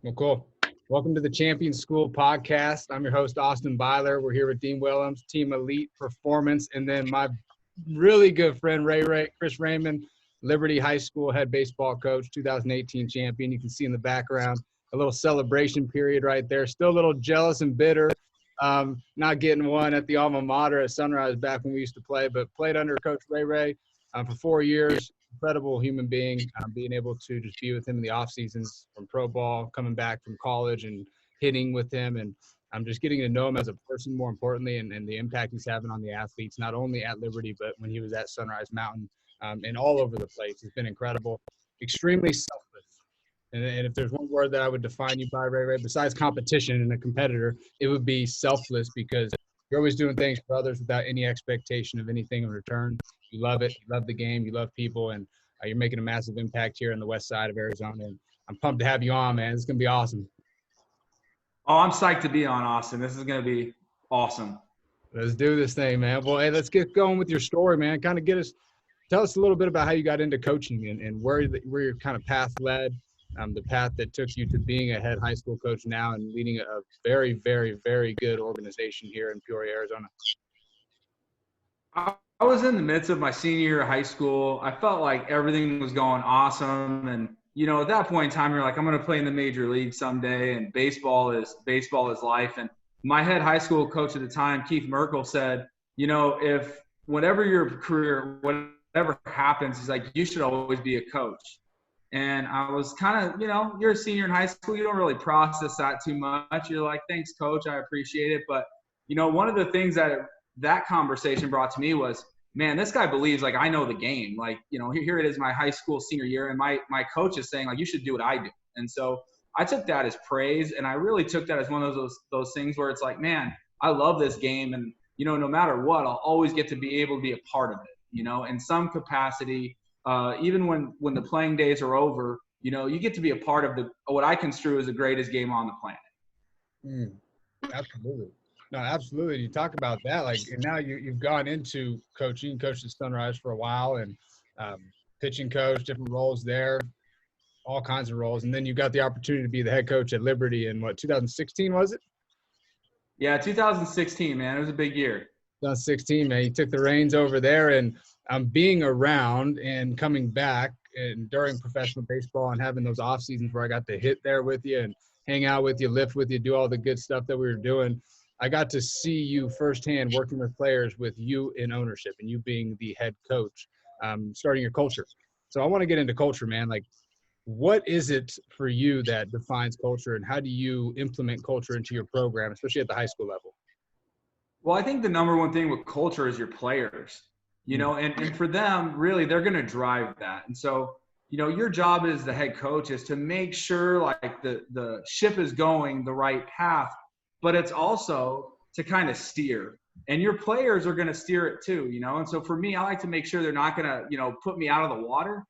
Well, cool. Welcome to the Champion School podcast. I'm your host, Austin Byler. We're here with Dean Willems, Team Elite Performance, and then my really good friend, Chris Raymond, Liberty High School head baseball coach, 2018 champion. You can see in the background a little celebration period right there. Still a little jealous and bitter, not getting one at the alma mater at Sunrise back when we used to play, but played under Coach Ray for 4 years. Incredible human being, being able to just be with him in the off seasons from pro ball, coming back from college and hitting with him. And I'm just getting to know him as a person, more importantly, and the impact he's having on the athletes, not only at Liberty, but when he was at Sunrise Mountain and all over the place. It's been incredible, extremely selfless. And if there's one word that I would define you by, Ray, besides competition and a competitor, it would be selfless, because you're always doing things for others without any expectation of anything in return. You love it. You love the game. You love people. And you're making a massive impact here in the west side of Arizona. And I'm pumped to have you on, man. It's going to be awesome. Oh, I'm psyched to be on, Austin. This is going to be awesome. Let's do this thing, man. Well, hey, let's get going with your story, man. Tell us a little bit about how you got into coaching and where your kind of path led, the path that took you to being a head high school coach now and leading a very, very, very good organization here in Peoria, Arizona. I was in the midst of my senior year of high school. I felt like everything was going awesome. And, at that point in time, you're like, I'm going to play in the major league someday. And baseball is life. And my head high school coach at the time, Keith Merkel, said, if whatever your career, whatever happens, he's like, you should always be a coach. And I was kind of, you're a senior in high school. You don't really process that too much. You're like, thanks, coach. I appreciate it. But, one of the things that conversation brought to me was, man, this guy believes like I know the game. Like, here it is my high school senior year, and my coach is saying like, you should do what I do. And so I took that as praise, and I really took that as one of those things where it's like, man, I love this game, and no matter what, I'll always get to be able to be a part of it, in some capacity. Even when the playing days are over, you get to be a part of what I construe as the greatest game on the planet. Absolutely. No, absolutely. You talk about that, and now you've gone into coaching, coached at Sunrise for a while, and pitching coach, different roles there, all kinds of roles. And then you got the opportunity to be the head coach at Liberty in 2016, was it? Yeah, 2016, man. It was a big year. 2016, man. You took the reins over there, and being around and coming back and during professional baseball and having those off seasons where I got to hit there with you and hang out with you, lift with you, do all the good stuff that we were doing. I got to see you firsthand working with players, with you in ownership and you being the head coach, starting your culture. So I want to get into culture, man. Like, what is it for you that defines culture, and how do you implement culture into your program, especially at the high school level? Well, I think the number one thing with culture is your players, and for them, really, they're going to drive that. And so, your job as the head coach is to make sure like the ship is going the right path, but it's also to kind of steer, and your players are going to steer it too, And so for me, I like to make sure they're not going to, put me out of the water,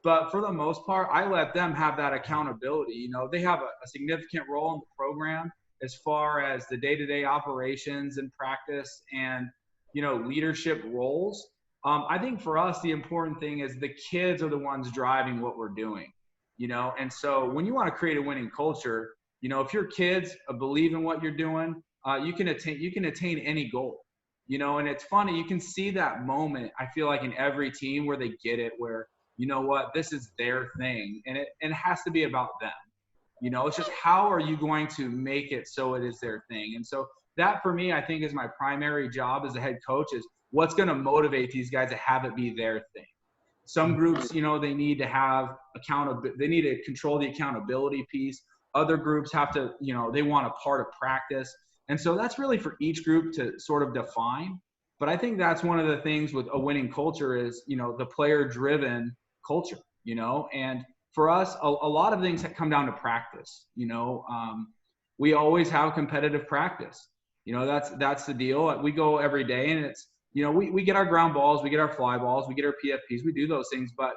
but for the most part, I let them have that accountability. They have a significant role in the program as far as the day-to-day operations and practice and, leadership roles. I think for us, the important thing is the kids are the ones driving what we're doing, And so when you want to create a winning culture, if your kids believe in what you're doing, you can attain any goal, and it's funny, you can see that moment, I feel like, in every team where they get it, where, this is their thing, and it has to be about them. It's just, how are you going to make it so it is their thing? And so that, for me, I think is my primary job as a head coach, is what's going to motivate these guys to have it be their thing. Some groups, they need to have they need to control the accountability piece. Other groups have to, they want a part of practice. And so that's really for each group to sort of define. But I think that's one of the things with a winning culture is, the player-driven culture, and for us, a lot of things that come down to practice. We always have competitive practice. That's the deal. We go every day, and it's, we get our ground balls, we get our fly balls, we get our PFPs, we do those things, but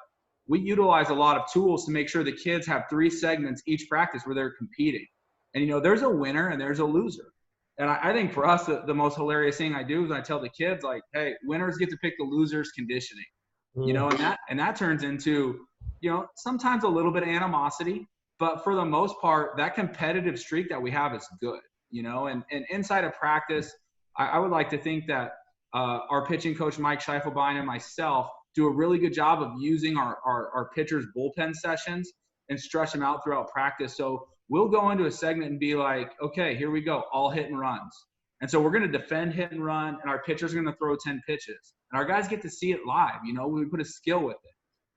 we utilize a lot of tools to make sure the kids have 3 segments each practice where they're competing. And, there's a winner and there's a loser. And I think for us, the most hilarious thing I do is I tell the kids, like, hey, winners get to pick the loser's conditioning, and that turns into, sometimes a little bit of animosity, But for the most part, that competitive streak that we have is good, and inside of practice, I would like to think that our pitching coach, Mike Scheifelbein, and myself do a really good job of using our pitchers' bullpen sessions and stretch them out throughout practice. So we'll go into a segment and be like, okay, here we go, all hit and runs. And so we're going to defend hit and run, and our pitchers are going to throw 10 pitches. And our guys get to see it live, we put a skill with it.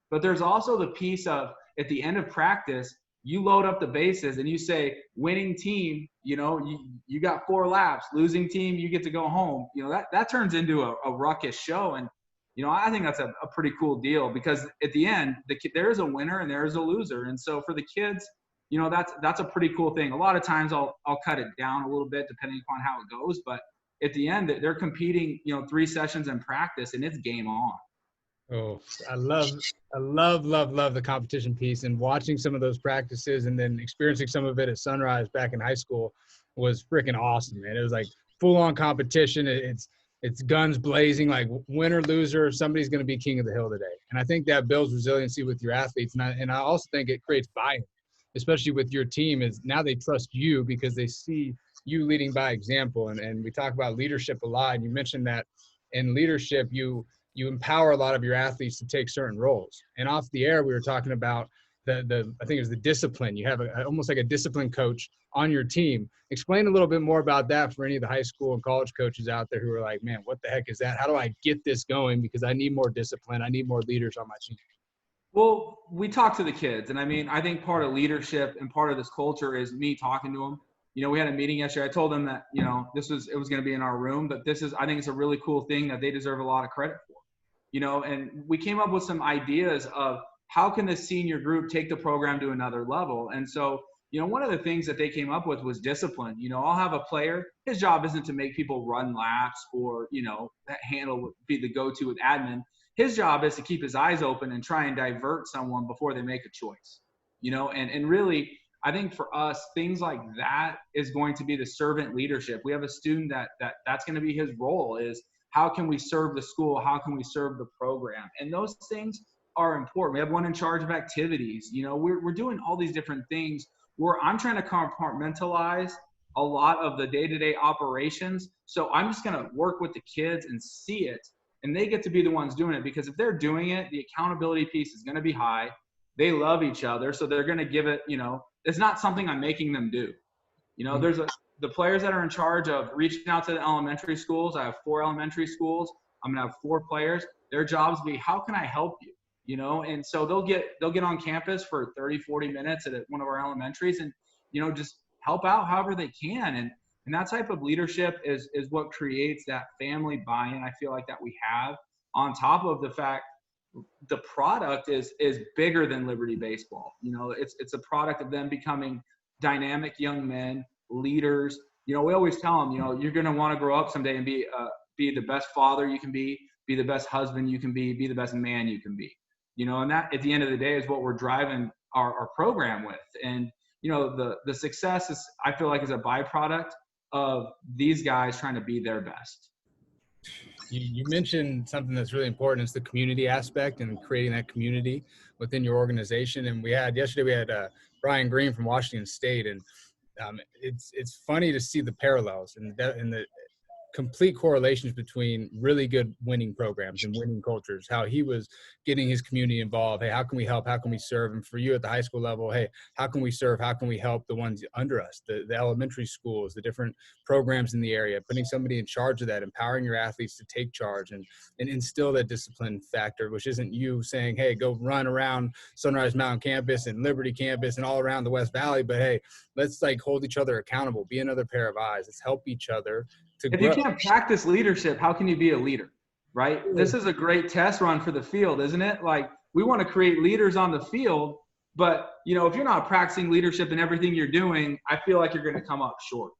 But there's also the piece of, at the end of practice, you load up the bases and you say, winning team, you got 4 laps, losing team, you get to go home. That turns into a ruckus show. And, I think that's a pretty cool deal, because at the end, there is a winner and there is a loser. And so for the kids, that's a pretty cool thing. A lot of times I'll cut it down a little bit depending upon how it goes. But at the end, they're competing, 3 sessions in practice, and it's game on. Oh, I love the competition piece, and watching some of those practices and then experiencing some of it at Sunrise back in high school was freaking awesome, man. It was like full on competition. It's guns blazing, like win or loser, somebody's going to be king of the hill today. And I think that builds resiliency with your athletes. And I also think it creates buy-in, especially with your team, is now they trust you because they see you leading by example. And we talk about leadership a lot. And you mentioned that in leadership, you empower a lot of your athletes to take certain roles. And off the air, we were talking about I think it was the discipline. You have almost like a discipline coach on your team. Explain a little bit more about that for any of the high school and college coaches out there who are like, man, what the heck is that? How do I get this going? Because I need more discipline. I need more leaders on my team. Well, we talk to the kids. And I think part of leadership and part of this culture is me talking to them. We had a meeting yesterday. I told them that, it was going to be in our room, but I think it's a really cool thing that they deserve a lot of credit for. And we came up with some ideas of how can the senior group take the program to another level. And so, one of the things that they came up with was discipline. I'll have a player, his job isn't to make people run laps or, be the go-to with admin. His job is to keep his eyes open and try and divert someone before they make a choice, and really, I think for us, things like that is going to be the servant leadership. We have a student that's going to be his role is, how can we serve the school? How can we serve the program? And those things are important. We have one in charge of activities. We're doing all these different things where I'm trying to compartmentalize a lot of the day-to-day operations. So I'm just going to work with the kids and see it, and they get to be the ones doing it, because if they're doing it, the accountability piece is going to be high. They love each other, so they're going to give it, it's not something I'm making them do. There's the players that are in charge of reaching out to the elementary schools. I have 4 elementary schools. I'm going to have 4 players. Their jobs be, how can I help you? And so they'll get on campus for 30, 40 minutes at one of our elementaries and, just help out however they can. And that type of leadership is what creates that family buy-in, I feel like, that we have, on top of the fact the product is bigger than Liberty Baseball. It's a product of them becoming dynamic young men, leaders. We always tell them, you're going to want to grow up someday and be the best father you can be the best husband you can be the best man you can be. And that at the end of the day is what we're driving our program with. And, the success is, I feel like, is a byproduct of these guys trying to be their best. You mentioned something that's really important. It's the community aspect and creating that community within your organization. And yesterday we had Brian Green from Washington State, and it's funny to see the parallels and the complete correlations between really good winning programs and winning cultures, how he was getting his community involved. Hey, how can we help? How can we serve? And for you at the high school level, hey, how can we serve? How can we help the ones under us, the elementary schools, the different programs in the area, putting somebody in charge of that, empowering your athletes to take charge and instill that discipline factor, which isn't you saying, hey, go run around Sunrise Mountain campus and Liberty campus and all around the West Valley. But hey, let's hold each other accountable, be another pair of eyes. Let's help each other. If you can't practice leadership, how can you be a leader, right? This is a great test run for the field, isn't it? Like, we want to create leaders on the field, but, if you're not practicing leadership in everything you're doing, I feel like you're going to come up short.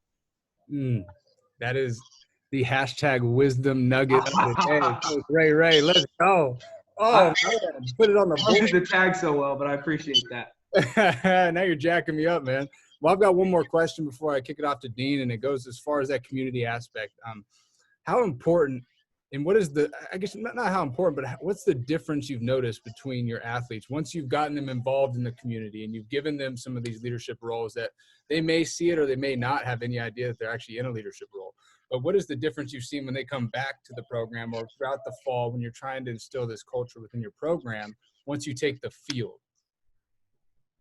That is the hashtag wisdom nugget of the day. Ray, let's go. Oh, man, put it on the board. I did the tag so well, but I appreciate that. Now you're jacking me up, man. Well, I've got one more question before I kick it off to Dean, and it goes as far as that community aspect. How important And what is I guess not how important, but what's the difference you've noticed between your athletes once you've gotten them involved in the community and you've given them some of these leadership roles that they may see it or they may not have any idea that they're actually in a leadership role? But what is the difference you've seen when they come back to the program or throughout the fall when you're trying to instill this culture within your program once you take the field?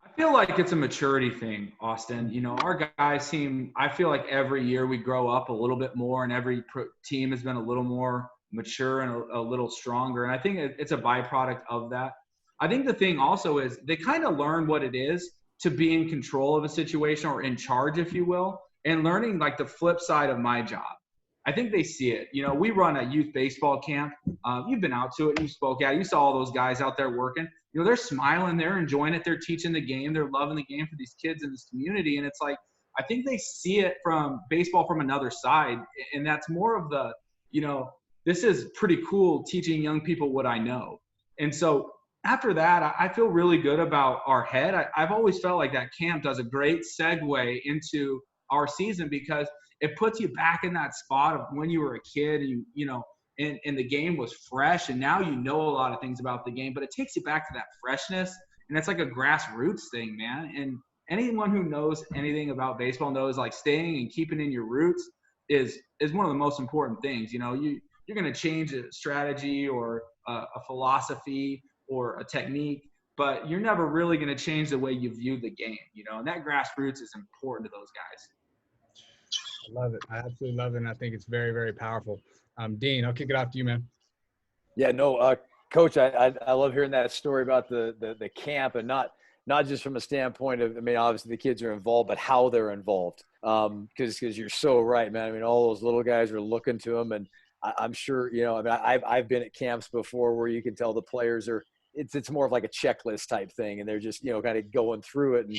I feel like it's a maturity thing, Austin. Our guys I feel like every year we grow up a little bit more, and every team has been a little more mature and a little stronger. And I think it's a byproduct of that. I think the thing also is they kind of learn what it is to be in control of a situation or in charge, if you will, and learning like the flip side of my job. I think they see it. We run a youth baseball camp. You've been out to it. You spoke at it. You saw all those guys out there working. They're smiling. They're enjoying it. They're teaching the game. They're loving the game for these kids in this community. And it's like, I think they see it from baseball from another side. And that's more of the, this is pretty cool teaching young people what I know. And so after that, I feel really good about our head. I've always felt like that camp does a great segue into our season because it puts you back in that spot of when you were a kid, and the game was fresh, and now you know a lot of things about the game, but it takes you back to that freshness, and it's like a grassroots thing, man. And anyone who knows anything about baseball knows like staying and keeping in your roots is one of the most important things. You're going to change a strategy or a philosophy or a technique, but you're never really going to change the way you view the game, and that grassroots is important to those guys. I love it. I absolutely love it. And I think it's very, very powerful. Dean, I'll kick it off to you, man. Yeah, no, Coach, I love hearing that story about the camp, and not just from a standpoint of, obviously the kids are involved, but how they're involved. Because you're so right, man. All those little guys are looking to them, and I'm sure, I've been at camps before where you can tell the players it's more of like a checklist type thing, and they're just, kind of going through it, and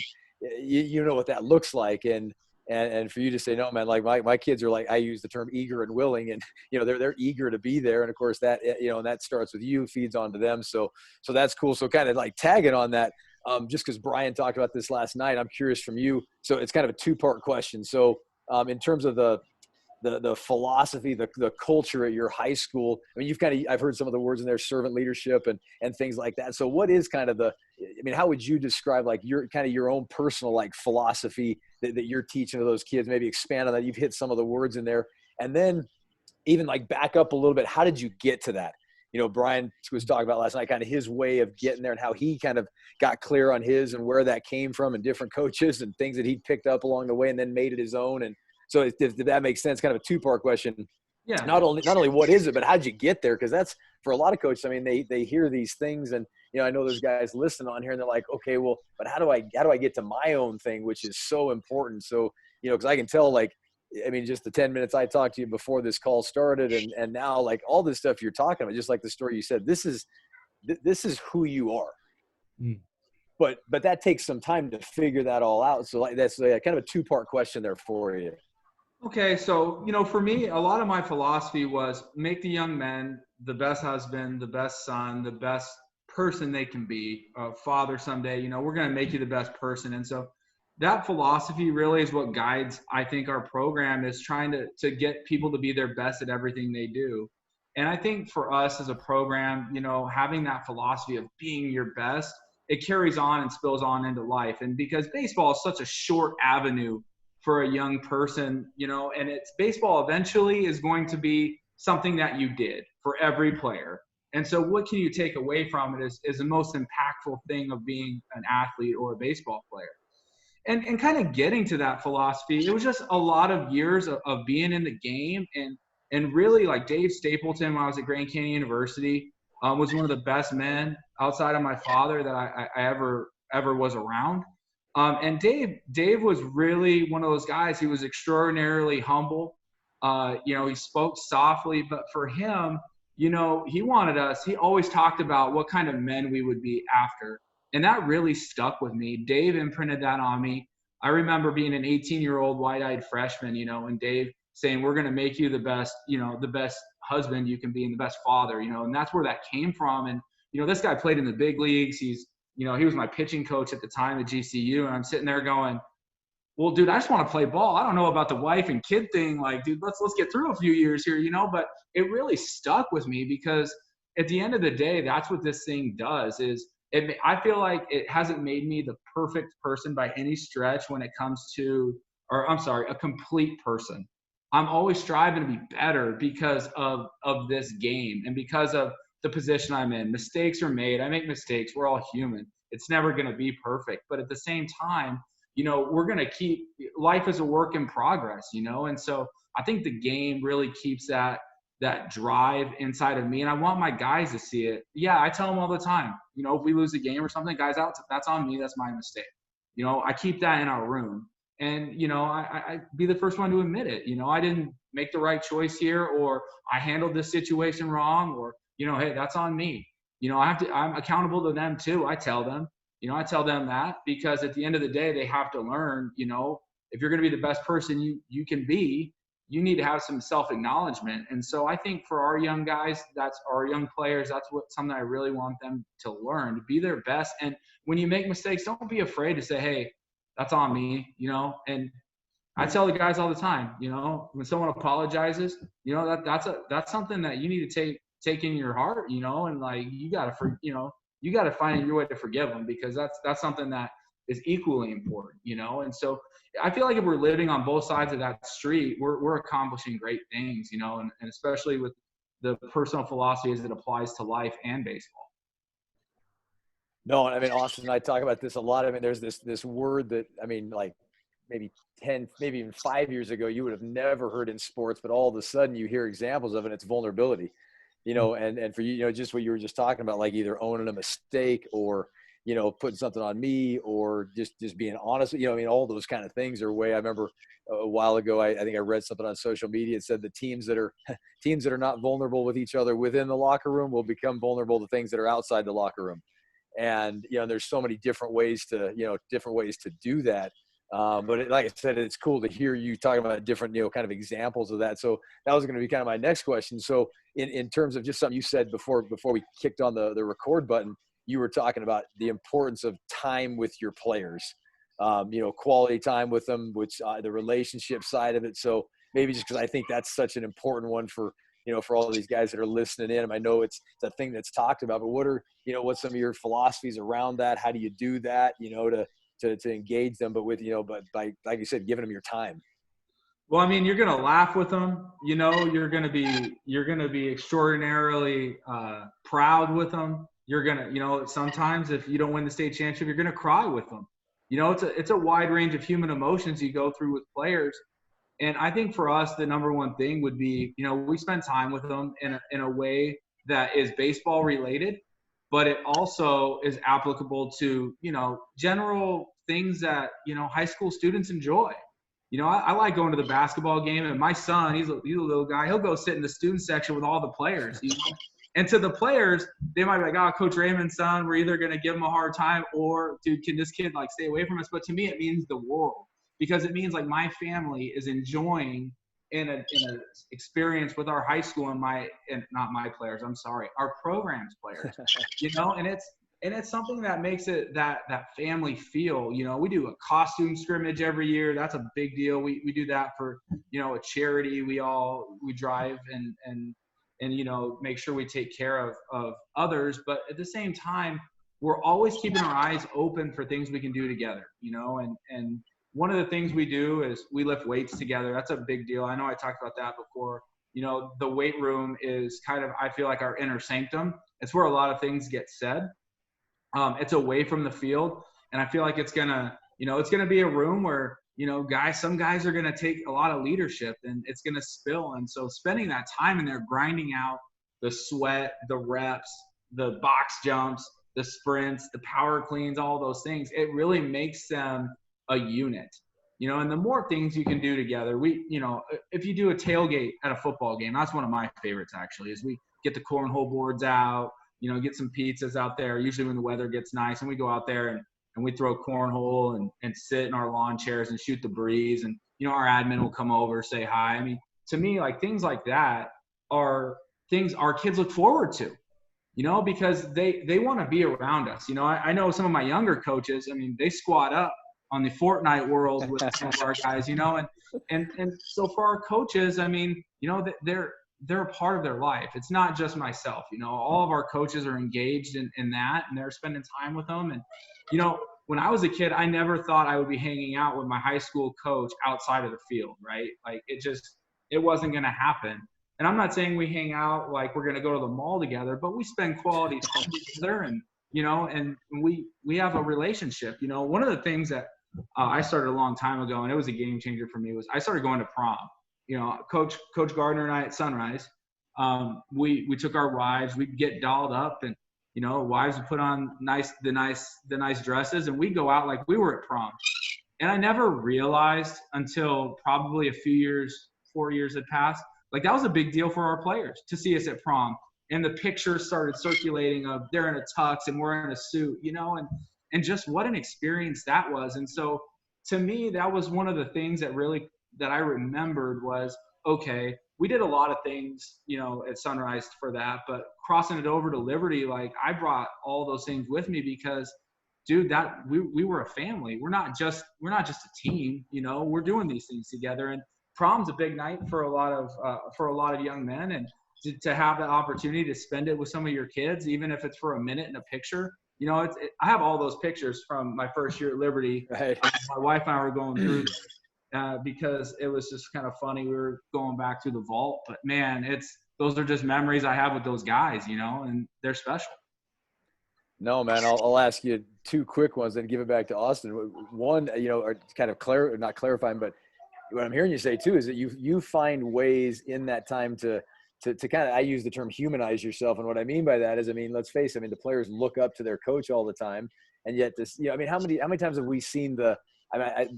you know what that looks like. And for you to say, no, man, like my kids are like, I use the term eager and willing, and, they're eager to be there. And of course that, and that starts with you, feeds onto them. So that's cool. So kind of like tagging on that, just because Brian talked about this last night, I'm curious from you. So it's kind of a two-part question. So in terms of the philosophy, the culture at your high school, I've heard some of the words in there, servant leadership and things like that. So what is kind of how would you describe like your own personal like philosophy that you're teaching to those kids? Maybe expand on that. You've hit some of the words in there, and then even like back up a little bit. How did you get to that? Brian was talking about last night, kind of his way of getting there and how he kind of got clear on his and where that came from and different coaches and things that he picked up along the way and then made it his own. And so if that makes sense, kind of a two-part question. Yeah. Not only what is it, but how'd you get there? Because that's for a lot of coaches. They hear these things, and I know there's guys listening on here, and they're like, okay, well, but how do I get to my own thing, which is so important. So because I can tell, like, just the 10 minutes I talked to you before this call started, and now like all this stuff you're talking about, just like the story you said, this is who you are. Mm. But that takes some time to figure that all out. So like that's kind of a two-part question there for you. Okay, so, for me, a lot of my philosophy was make the young men the best husband, the best son, the best person they can be, father someday. We're going to make you the best person. And so that philosophy really is what guides, I think, our program is trying to get people to be their best at everything they do. And I think for us as a program, having that philosophy of being your best, it carries on and spills on into life. And because baseball is such a short avenue for a young person, and it's baseball eventually is going to be something that you did for every player. And so what can you take away from it is the most impactful thing of being an athlete or a baseball player. And kind of getting to that philosophy, it was just a lot of years of being in the game and really like Dave Stapleton, when I was at Grand Canyon University, was one of the best men outside of my father that I ever was around. And Dave was really one of those guys. He was extraordinarily humble. He spoke softly, but for him, he wanted us. He always talked about what kind of men we would be after. And that really stuck with me. Dave imprinted that on me. I remember being an 18-year-old wide-eyed freshman, and Dave saying, we're going to make you the best husband you can be and the best father, and that's where that came from. And, this guy played in the big leagues. He was my pitching coach at the time at GCU, and I'm sitting there going, well, dude, I just want to play ball. I don't know about the wife and kid thing. Like, dude, let's get through a few years here, but it really stuck with me because at the end of the day, that's what this thing does is I feel like it hasn't made me the perfect person by any stretch when it comes to, or I'm sorry, a complete person. I'm always striving to be better because of this game and because of the position I'm in. Mistakes are made. I make mistakes. We're all human. It's never going to be perfect. But at the same time, we're going to keep – life is a work in progress, And so I think the game really keeps that drive inside of me. And I want my guys to see it. Yeah, I tell them all the time, if we lose a game or something, guys, that's on me. That's my mistake. I keep that in our room. And, I be the first one to admit it. I didn't make the right choice here, or I handled this situation wrong, or, hey, that's on me. I'm accountable to them too. I tell them that because at the end of the day, they have to learn, if you're going to be the best person you can be, you need to have some self-acknowledgement. And so I think for our young guys, that's our young players, that's something I really want them to learn, to be their best. And when you make mistakes, don't be afraid to say, hey, that's on me, and I tell the guys all the time, when someone apologizes, that's something that you need to take in your heart, and like, you got to find your way to forgive them, because that's something that is equally important, And so I feel like if we're living on both sides of that street, we're accomplishing great things, and especially with the personal philosophy as it applies to life and baseball. No, I mean, Austin and I talk about this a lot. I mean, there's this word that, I mean, like maybe 10, maybe even 5 years ago, you would have never heard in sports, but all of a sudden you hear examples of it. It's vulnerability, and for you, just what you were just talking about, like either owning a mistake or, putting something on me, or just being honest, I mean, all those kind of things are way. I remember a while ago, I think I read something on social media. It said the teams that are not vulnerable with each other within the locker room will become vulnerable to things that are outside the locker room. And, there's so many different ways to do that. But like I said, it's cool to hear you talking about different, kind of examples of that. So that was going to be kind of my next question. So in terms of just something you said before we kicked on the record button, you were talking about the importance of time with your players, quality time with them, which the relationship side of it. So maybe just because I think that's such an important one for all of these guys that are listening in. I know it's a thing that's talked about, but what are, what's some of your philosophies around that? How do you do that, to engage them, but with, but by, like you said, giving them your time? Well, I mean, you're going to laugh with them, you're going to be extraordinarily proud with them. You're going to, sometimes if you don't win the state championship, you're going to cry with them. It's a wide range of human emotions you go through with players. And I think for us, the number one thing would be, we spend time with them in a way that is baseball related, but it also is applicable to, general things that, high school students enjoy. I like going to the basketball game, and my son, he's a little guy. He'll go sit in the student section with all the players, And to the players, they might be like, oh, Coach Raymond's son, we're either going to give him a hard time, or, dude, can this kid, like, stay away from us? But to me, it means the world. Because it means like my family is enjoying in an experience with our high school and not my players, I'm sorry, our program's players, and it's something that makes it that family feel, we do a costume scrimmage every year. That's a big deal. We do that for, a charity. We drive and make sure we take care of others. But at the same time, we're always keeping our eyes open for things we can do together, and one of the things we do is we lift weights together. That's a big deal. I know I talked about that before. The weight room is kind of, I feel like, our inner sanctum. It's where a lot of things get said. It's away from the field. And I feel like it's going to be a room where, some guys are going to take a lot of leadership, and it's going to spill. And so spending that time in there, grinding out the sweat, the reps, the box jumps, the sprints, the power cleans, all those things, it really makes them a unit, and the more things you can do together, if you do a tailgate at a football game, that's one of my favorites actually, is we get the cornhole boards out, get some pizzas out there, usually when the weather gets nice, and we go out there and we throw cornhole and sit in our lawn chairs and shoot the breeze, and, our admin will come over, say hi. I mean, to me, like, things like that are things our kids look forward to, because they want to be around us. I know some of my younger coaches, I mean, they squat up the Fortnite world with some of our guys, you know, and so for our coaches, I mean, you know, they're a part of their life. It's not just myself, you know, all of our coaches are engaged in that, and they're spending time with them. And, you know, when I was a kid, I never thought I would be hanging out with my high school coach outside of the field, right? Like it wasn't going to happen. And I'm not saying we hang out like we're going to go to the mall together, but we spend quality time together, and, you know, and we have a relationship. You know, one of the things that I started a long time ago, and it was a game changer for me, was I started going to prom. You know, Coach Gardner and I at Sunrise, we took our wives, we'd get dolled up, and, you know, wives would put on the nice dresses, and we'd go out like we were at prom. And I never realized until probably a few years, 4 years had passed, like that was a big deal for our players to see us at prom. And the pictures started circulating of they're in a tux and we're in a suit, you know, and just what an experience that was. And so to me, that was one of the things that I remembered was, okay, we did a lot of things, you know, at Sunrise for that, but crossing it over to Liberty, like I brought all those things with me because, dude, that we were a family. We're not just a team, you know, we're doing these things together. And prom's a big night for a lot of young men, and to have that opportunity to spend it with some of your kids, even if it's for a minute in a picture, you know, I have all those pictures from my first year at Liberty. Right. My wife and I were going through because it was just kind of funny. We were going back through the vault, but man, those are just memories I have with those guys, you know, and they're special. No, man, I'll ask you two quick ones, then give it back to Austin. One, you know, are kind of not clarifying, but what I'm hearing you say too is that you find ways in that time to kind of, I use the term humanize yourself. And what I mean by that is, I mean, let's face it, I mean, the players look up to their coach all the time. And yet this, you know, I mean, how many times have we seen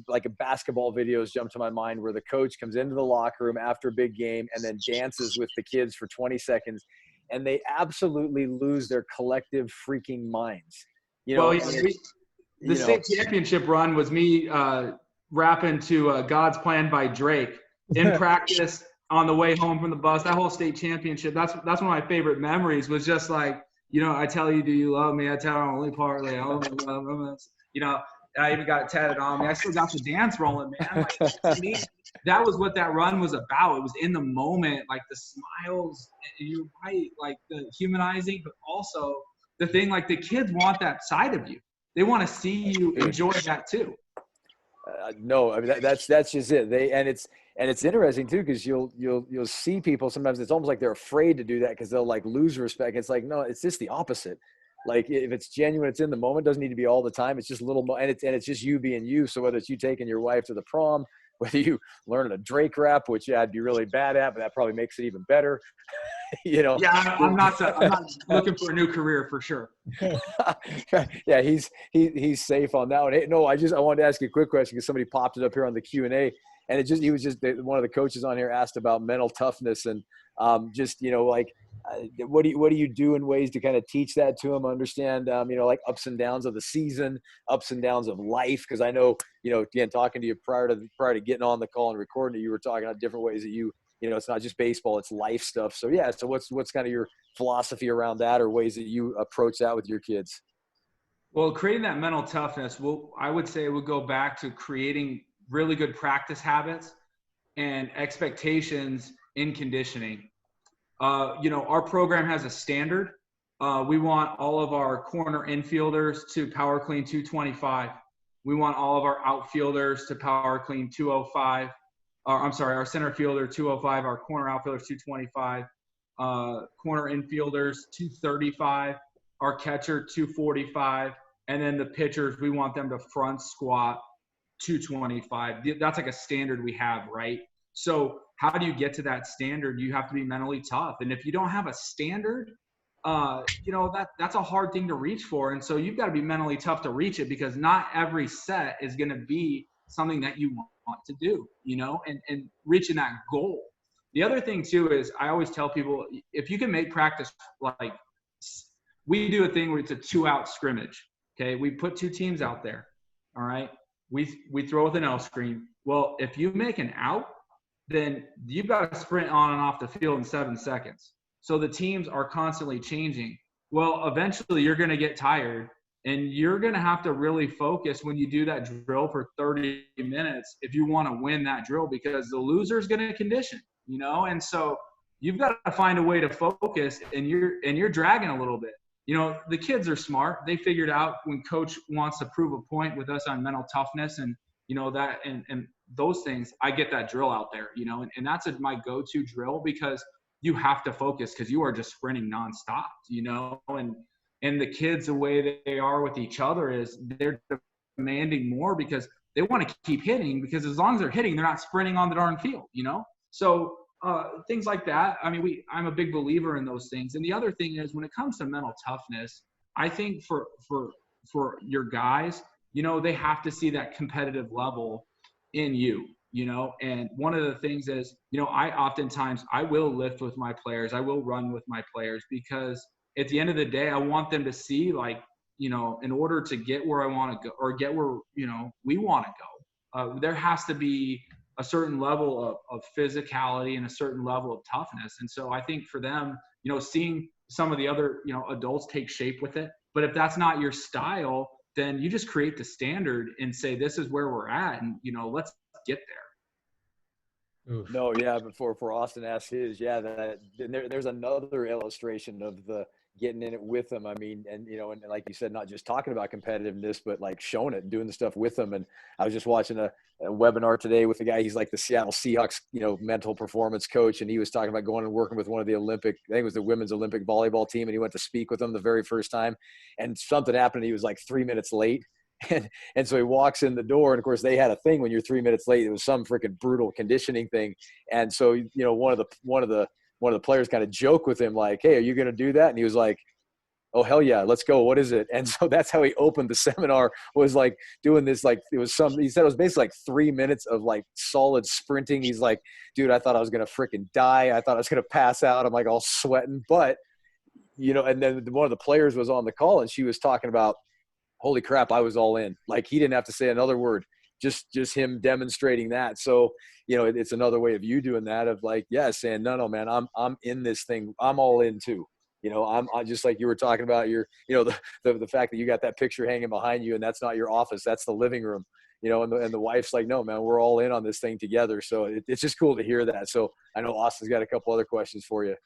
like a basketball videos jump to my mind where the coach comes into the locker room after a big game and then dances with the kids for 20 seconds and they absolutely lose their collective freaking minds. You know, well, the state championship run was me rapping to God's Plan by Drake in practice on the way home from the bus. That whole state championship, that's one of my favorite memories, was just like, you know, I tell you, do you love me? I tell you only partly. I only love, you know, and I even got it tatted on me. I still got the dance rolling, man. Like, to me, that was what that run was about. It was in the moment, like the smiles, you're right, like the humanizing, but also the thing, like the kids want that side of you. They want to see you enjoy that too. No, I mean that's just it. And it's interesting too, because you'll see people sometimes. It's almost like they're afraid to do that because they'll like lose respect. It's like, no, it's just the opposite. Like if it's genuine, it's in the moment. It doesn't need to be all the time. It's just a little more, and it's just you being you. So whether it's you taking your wife to the prom, whether you learn a Drake rap, which I'd be really bad at, but that probably makes it even better. You know. Yeah, I'm not looking for a new career for sure. Yeah, he's safe on that one. Hey, no, I wanted to ask you a quick question because somebody popped it up here on the Q&A, and he was just one of the coaches on here asked about mental toughness and just, you know, like what do you do in ways to kind of teach that to them, understand you know, like ups and downs of the season, ups and downs of life, because I know, you know, again, talking to you prior to getting on the call and recording it, you were talking about different ways that you know, it's not just baseball, it's life stuff. So yeah, so what's kind of your philosophy around that, or ways that you approach that with your kids? Well, creating that mental toughness, I would say we'll go back to creating really good practice habits and expectations in conditioning. You know, our program has a standard. We want all of our corner infielders to power clean 225. We want all of our outfielders to power clean 205. Our center fielder 205, our corner outfielders 225, corner infielders 235, our catcher 245, and then the pitchers, we want them to front squat 225. That's like a standard we have, right? So how do you get to that standard? You have to be mentally tough. And if you don't have a standard, you know, that's a hard thing to reach for. And so you've got to be mentally tough to reach it, because not every set is going to be something that you want to do, you know, and reaching that goal. The other thing too is I always tell people, if you can make practice, like we do a thing where it's a 2-out scrimmage. Okay. We put 2 teams out there. All right. We throw with an L screen. Well, if you make an out, then you've got to sprint on and off the field in 7 seconds. So the teams are constantly changing. Well, eventually you're going to get tired And you're going to have to really focus when you do that drill for 30 minutes if you want to win that drill, because the loser is going to condition, and so you've got to find a way to focus, and you're dragging a little bit. The kids are smart. They figured out when coach wants to prove a point with us on mental toughness and, that and those things, I get that drill out there, and that's my go-to drill, because you have to focus because you are just sprinting nonstop, and the kids, the way they are with each other is they're demanding more because they want to keep hitting, because as long as they're hitting, they're not sprinting on the darn field, So things like that. I mean, I'm a big believer in those things. And the other thing is, when it comes to mental toughness, I think for your guys, they have to see that competitive level in you, and one of the things is, I will lift with my players. I will run with my players, because at the end of the day, I want them to see, like, in order to get where I want to go, or get where, we want to go, there has to be a certain level of physicality and a certain level of toughness. And so I think for them, seeing some of the other, adults take shape with it. But if that's not your style, then you just create the standard and say, this is where we're at, and, let's get there. Oof. No, yeah, before Austin asks his, there's another illustration of the getting in it with them. I mean, and like you said, not just talking about competitiveness, but like showing it and doing the stuff with them. And I was just watching a webinar today with a guy. He's like the Seattle Seahawks, mental performance coach, and he was talking about going and working with one of the Olympic, I think it was the women's Olympic volleyball team, and he went to speak with them the very first time, and something happened. He was like 3 minutes late. And so he walks in the door, and of course they had a thing when you're 3 minutes late. It was some freaking brutal conditioning thing. And so, one of the players kind of joked with him, like, "Hey, are you going to do that?" And he was like, "Oh, hell yeah, let's go. What is it?" And so that's how he opened the seminar, was like doing this, like he said it was basically like 3 minutes of like solid sprinting. He's like, "Dude, I thought I was going to freaking die. I thought I was going to pass out. I'm like all sweating." But, and then one of the players was on the call, and she was talking about, holy crap, I was all in. Like, he didn't have to say another word, just him demonstrating that. So, it's another way of you doing that, of like, saying, no, man, I'm in this thing. I'm all in too. I just, like you were talking about your, the fact that you got that picture hanging behind you, and that's not your office, that's the living room, and the wife's like, no, man, we're all in on this thing together. So it's just cool to hear that. So I know Austin's got a couple other questions for you.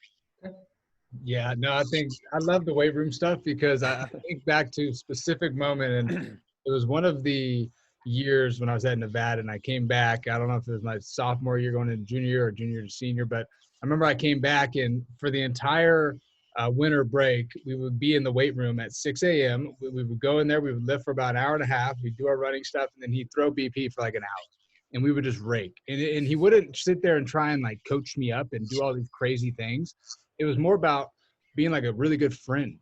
Yeah, no, I think I love the weight room stuff, because I think back to a specific moment, and it was one of the years when I was at Nevada, and I came back. I don't know if it was my sophomore year going into junior year or junior to senior, but I remember I came back, and for the entire winter break, we would be in the weight room at 6 a.m. We would go in there, we would lift for about an hour and a half, we'd do our running stuff, and then he'd throw BP for like an hour, and we would just rake. And he wouldn't sit there and try and like coach me up and do all these crazy things. It was more about being like a really good friend.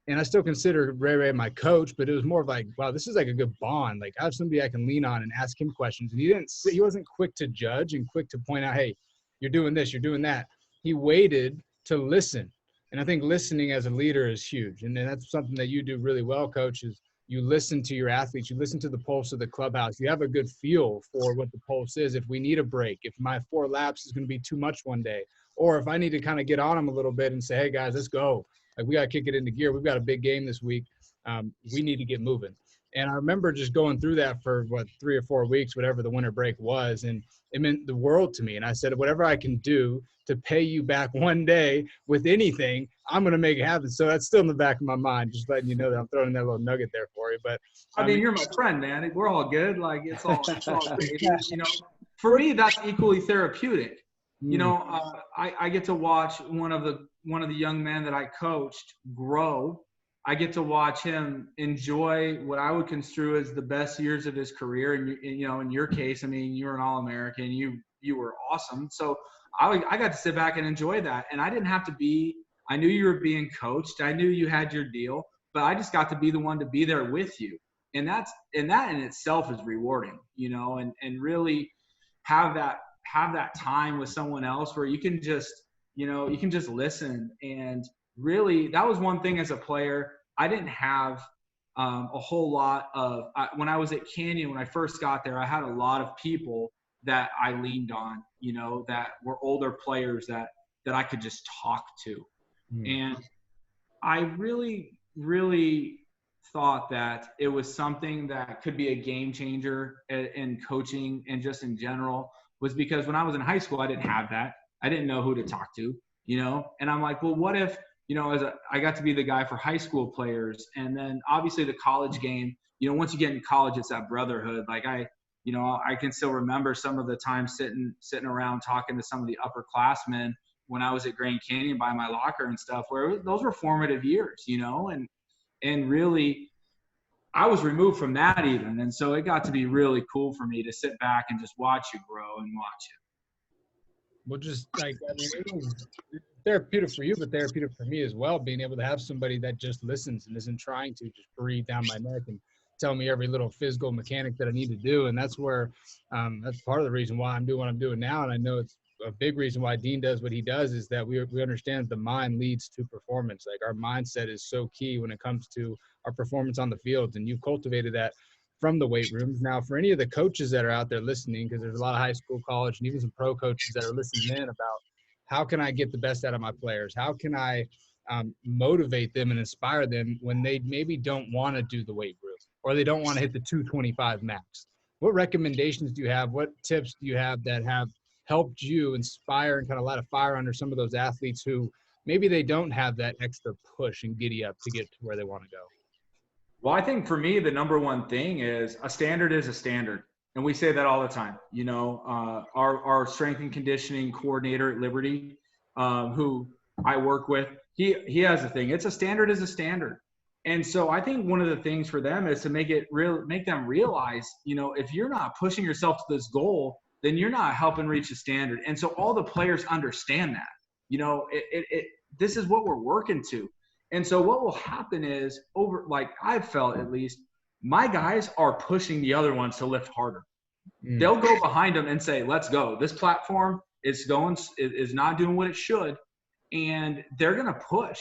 And I still consider Ray my coach, but it was more of like, wow, this is like a good bond. Like, I have somebody I can lean on and ask him questions. And he wasn't quick to judge and quick to point out, hey, you're doing this, you're doing that. He waited to listen. And I think listening as a leader is huge. And that's something that you do really well, Coach, is you listen to your athletes, you listen to the pulse of the clubhouse. You have a good feel for what the pulse is. If we need a break, if my 4 laps is going to be too much one day, or if I need to kind of get on them a little bit and say, hey, guys, let's go. Like, we got to kick it into gear. We've got a big game this week. We need to get moving. And I remember just going through that for, 3 or 4 weeks, whatever the winter break was. And it meant the world to me. And I said, whatever I can do to pay you back one day with anything, I'm going to make it happen. So that's still in the back of my mind, just letting you know that I'm throwing that little nugget there for you. But I mean, you're my friend, man. We're all good. Like, it's all great. For me, that's equally therapeutic. I get to watch one of the young men that I coached grow. I get to watch him enjoy what I would construe as the best years of his career. And in your case, I mean, you were an All-American. You were awesome. So I got to sit back and enjoy that. And I didn't have to be. I knew you were being coached. I knew you had your deal, but I just got to be the one to be there with you. And that in itself is rewarding, and really have that time with someone else where you can just listen. And really, that was one thing as a player. I didn't have a whole lot of when I was at Canyon, when I first got there, I had a lot of people that I leaned on, that were older players that I could just talk to. And I really, really thought that it was something that could be a game changer in coaching and just in general was because when I was in high school, I didn't have that. I didn't know who to talk to, and I'm like, well, what if, I got to be the guy for high school players. And then obviously the college game, once you get in college, it's that brotherhood. Like I can still remember some of the time sitting around talking to some of the upperclassmen when I was at Grand Canyon by my locker and stuff, where those were formative years, and really I was removed from that even. And so it got to be really cool for me to sit back and just watch you grow and watch it. Well, just like, it was therapeutic for you, but therapeutic for me as well, being able to have somebody that just listens and isn't trying to just breathe down my neck and tell me every little physical mechanic that I need to do. And that's where, that's part of the reason why I'm doing what I'm doing now. And I know it's a big reason why Dean does what he does, is that we understand the mind leads to performance. Like, our mindset is so key when it comes to our performance on the field. And you've cultivated that from the weight rooms. Now, for any of the coaches that are out there listening, because there's a lot of high school, college, and even some pro coaches that are listening in about how can I get the best out of my players? How can I motivate them and inspire them when they maybe don't want to do the weight room or they don't want to hit the 225 max? What recommendations do you have? What tips do you have that have helped you inspire and kind of light a fire under some of those athletes who maybe they don't have that extra push and giddy up to get to where they want to go? Well, I think for me, the number one thing is a standard is a standard. And we say that all the time. Our strength and conditioning coordinator at Liberty, who I work with, he has a thing. It's a standard is a standard. And so I think one of the things for them is to make them realize, if you're not pushing yourself to this goal, then you're not helping reach the standard. And so all the players understand that, this is what we're working to. And so what will happen is I've felt at least, my guys are pushing the other ones to lift harder. They'll go behind them and say, let's go. This platform is not doing what it should. And they're going to push.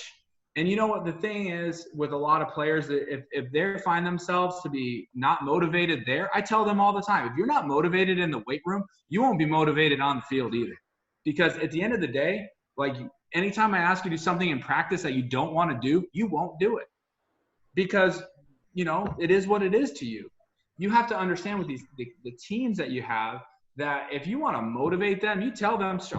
And you know what the thing is with a lot of players, that if they find themselves to be not motivated there, I tell them all the time, if you're not motivated in the weight room, you won't be motivated on the field either. Because at the end of the day, anytime I ask you to do something in practice that you don't want to do, you won't do it. Because it is what it is to you. You have to understand with the teams that you have, that if you want to motivate them, I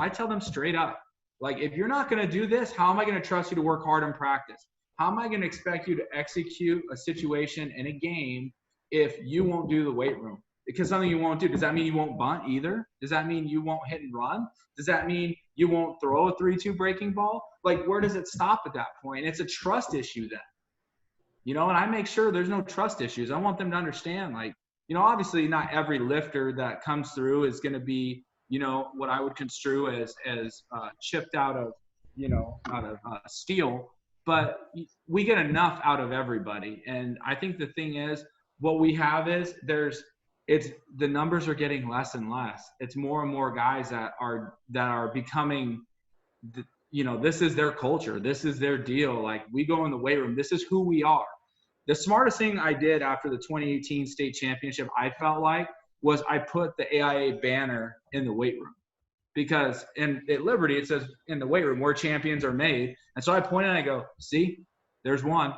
tell them straight up, if you're not going to do this, how am I going to trust you to work hard in practice? How am I going to expect you to execute a situation in a game if you won't do the weight room? Because something you won't do. Does that mean you won't bunt either? Does that mean you won't hit and run? Does that mean you won't throw a 3-2 breaking ball? Where does it stop at that point? It's a trust issue then. And I make sure there's no trust issues. I want them to understand, obviously not every lifter that comes through is going to be, what I would construe as chipped out of steel, but we get enough out of everybody. And I think the thing is, what we have is the numbers are getting less and less. It's more and more guys that are becoming, this is their culture. This is their deal. We go in the weight room. This is who we are. The smartest thing I did after the 2018 state championship, I felt was I put the AIA banner in the weight room, because at Liberty, it says in the weight room where champions are made. And so I pointed and I go, see, there's one.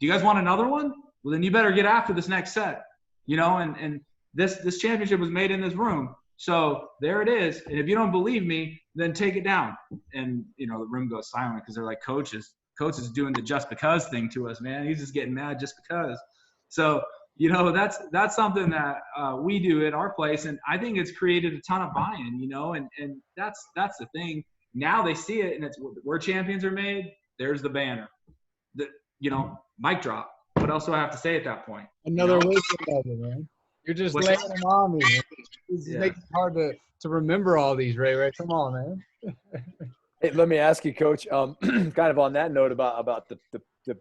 Do you guys want another one? Well, then you better get after this next set, and this championship was made in this room. So there it is. And if you don't believe me, then take it down. And, the room goes silent because they're like, Coach is doing the just because thing to us, man. He's just getting mad just because. So, that's something that we do at our place. And I think it's created a ton of buy-in, and that's the thing. Now they see it, and it's where champions are made. There's the banner. Mic drop. What else do I have to say at that point? Another wisdom level, man. You're just laying them on me. It's making it hard to remember all these, Ray. Come on, man. Hey, let me ask you, Coach, kind of on that note about the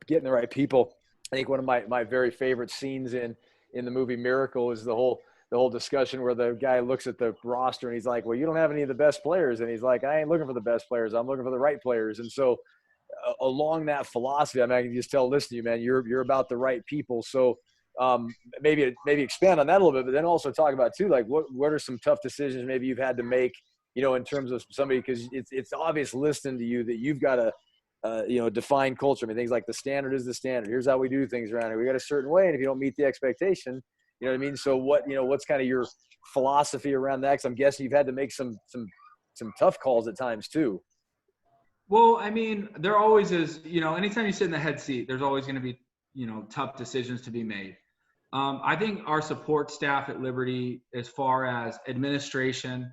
getting the right people. I think one of my very favorite scenes in the movie Miracle is the whole discussion where the guy looks at the roster and he's like, well, you don't have any of the best players. And he's like, I ain't looking for the best players. I'm looking for the right players. And so along that philosophy, I can just listen to you, man, you're about the right people. So maybe expand on that a little bit, but then also talk about too, what are some tough decisions maybe you've had to make, in terms of somebody, because it's obvious listening to you that you've got to define culture. I mean, things like the standard is the standard. Here's how we do things around here. We got a certain way, and if you don't meet the expectation, you know what I mean? So what's kind of your philosophy around that? 'Cause I'm guessing you've had to make some tough calls at times too. Well, I mean, there always is, anytime you sit in the head seat, there's always going to be, tough decisions to be made. I think our support staff at Liberty, as far as administration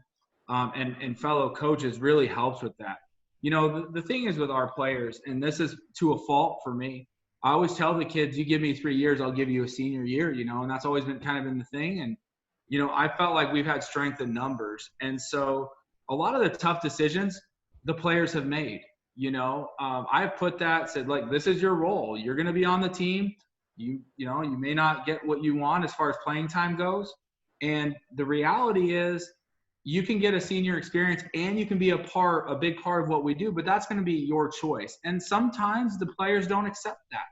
and fellow coaches, really helps with that. The thing is with our players, and this is to a fault for me, I always tell the kids, you give me 3 years, I'll give you a senior year, and that's always been kind of been the thing. And, I felt like we've had strength in numbers. And so a lot of the tough decisions the players have made, I've put that, said, like, this is your role. You're going to be on the team. You may not get what you want as far as playing time goes. And the reality is you can get a senior experience and you can be a big part of what we do, but that's going to be your choice. And sometimes the players don't accept that,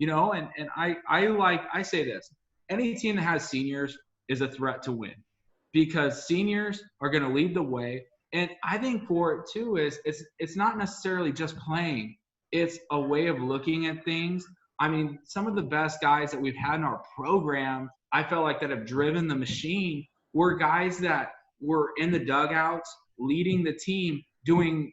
and I say this, any team that has seniors is a threat to win, because seniors are going to lead the way. And I think for it too is it's not necessarily just playing. It's a way of looking at things. I mean, some of the best guys that we've had in our program, I felt like that have driven the machine, were guys that were in the dugouts, leading the team, doing,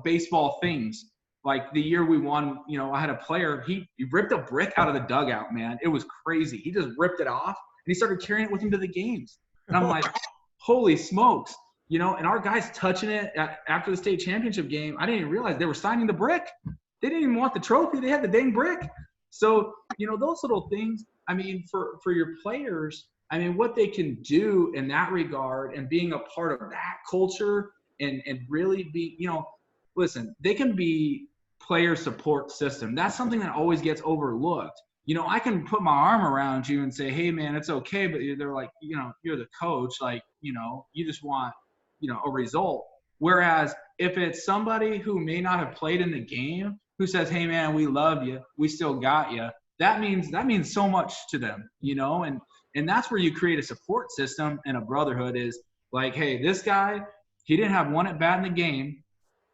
baseball things. Like the year we won, I had a player, he ripped a brick out of the dugout, man. It was crazy. He just ripped it off and he started carrying it with him to the games. And I'm like, holy smokes. And our guys touching it after the state championship game, I didn't even realize they were signing the brick. They didn't even want the trophy. They had the dang brick. So, those little things, I mean, for your players, I mean, what they can do in that regard and being a part of that culture and really be, listen, they can be player support system. That's something that always gets overlooked. I can put my arm around you and say, hey, man, it's okay. But they're like, you're the coach. Like, you just want, a result. Whereas if it's somebody who may not have played in the game who says, hey, man, we love you, we still got you, that means so much to them, and that's where you create a support system and a brotherhood. Is like, hey, this guy, he didn't have one at bat in the game.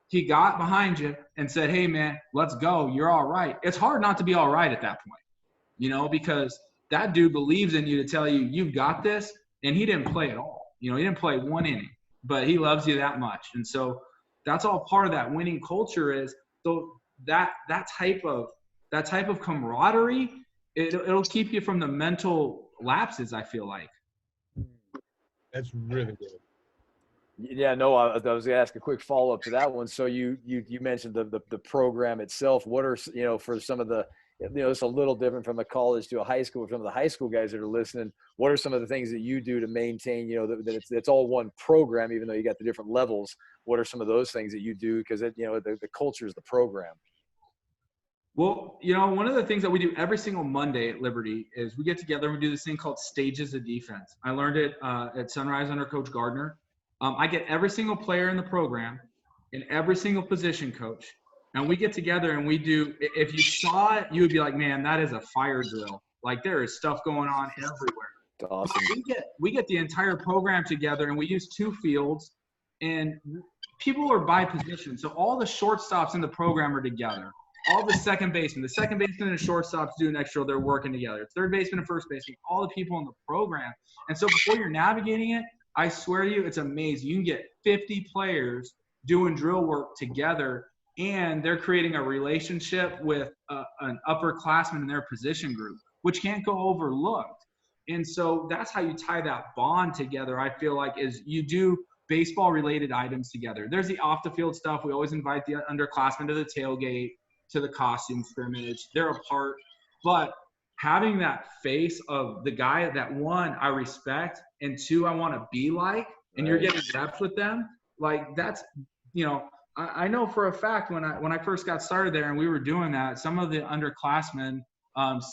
He got behind you and said, hey, man, let's go. You're all right. It's hard not to be all right at that point, because that dude believes in you to tell you, you've got this. And he didn't play at all. He didn't play one inning, but he loves you that much. And so that's all part of that winning culture. Is so that type of camaraderie, it'll keep you from the mental lapses, I feel like. That's really good. Yeah, no, I was going to ask a quick follow-up to that one. So you mentioned the program itself. What are, for some of the, it's a little different from a college to a high school. For some of the high school guys that are listening, what are some of the things that you do to maintain, that it's all one program, even though you got the different levels? What are some of those things that you do? Because the culture is the program. Well, one of the things that we do every single Monday at Liberty is we get together and we do this thing called Stages of Defense. I learned it at Sunrise under Coach Gardner. I get every single player in the program and every single position coach, and we get together and we do – if you saw it, you would be like, man, that is a fire drill. Like, there is stuff going on everywhere. That's awesome. We get the entire program together, and we use 2 fields, and people are by position. So all the shortstops in the program are together. All the second basemen and shortstops do next drill. They're working together. Third baseman and first baseman, all the people in the program. And so before you're navigating it, I swear to you, it's amazing. You can get 50 players doing drill work together, and they're creating a relationship with an upperclassman in their position group, which can't go overlooked. And so that's how you tie that bond together, I feel like, is you do baseball-related items together. There's the off-the-field stuff. We always invite the underclassmen to the tailgate, to the costume scrimmage. They're a part. But having that face of the guy that, 1, I respect, and 2, I want to be like, and you're getting reps with them, like that's, I know for a fact when I first got started there and we were doing that, some of the underclassmen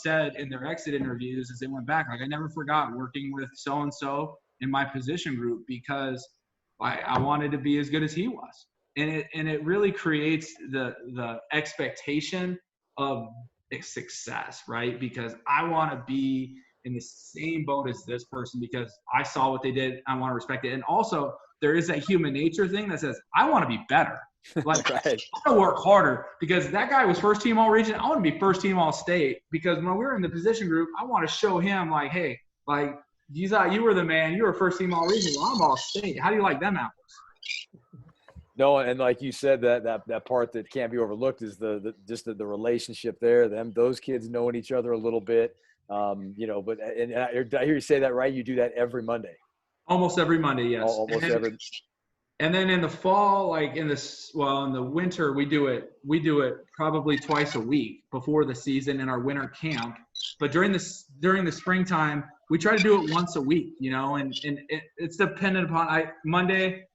said in their exit interviews as they went back, like, I never forgot working with so-and-so in my position group because I wanted to be as good as he was. And it really creates the expectation of success, right? Because I want to be in the same boat as this person because I saw what they did. I want to respect it. And also there is that human nature thing that says, I want to be better. Like, Right. I'm going to work harder because that guy was first team all region. I want to be first team all state because when we were in the position group, I want to show him like, hey, like you thought you were the man. You were first team all region. Well, I'm all state. How do you like them apples? No, and like you said, that part that can't be overlooked is just the relationship there. Those kids knowing each other a little bit, you know. But and I hear you say that right. You do that every Monday. Almost every Monday, yes. Almost every. And then in the fall, like in the winter, we do it probably twice a week before the season in our winter camp. But during the springtime, we try to do it once a week, you know, and it's dependent upon Monday.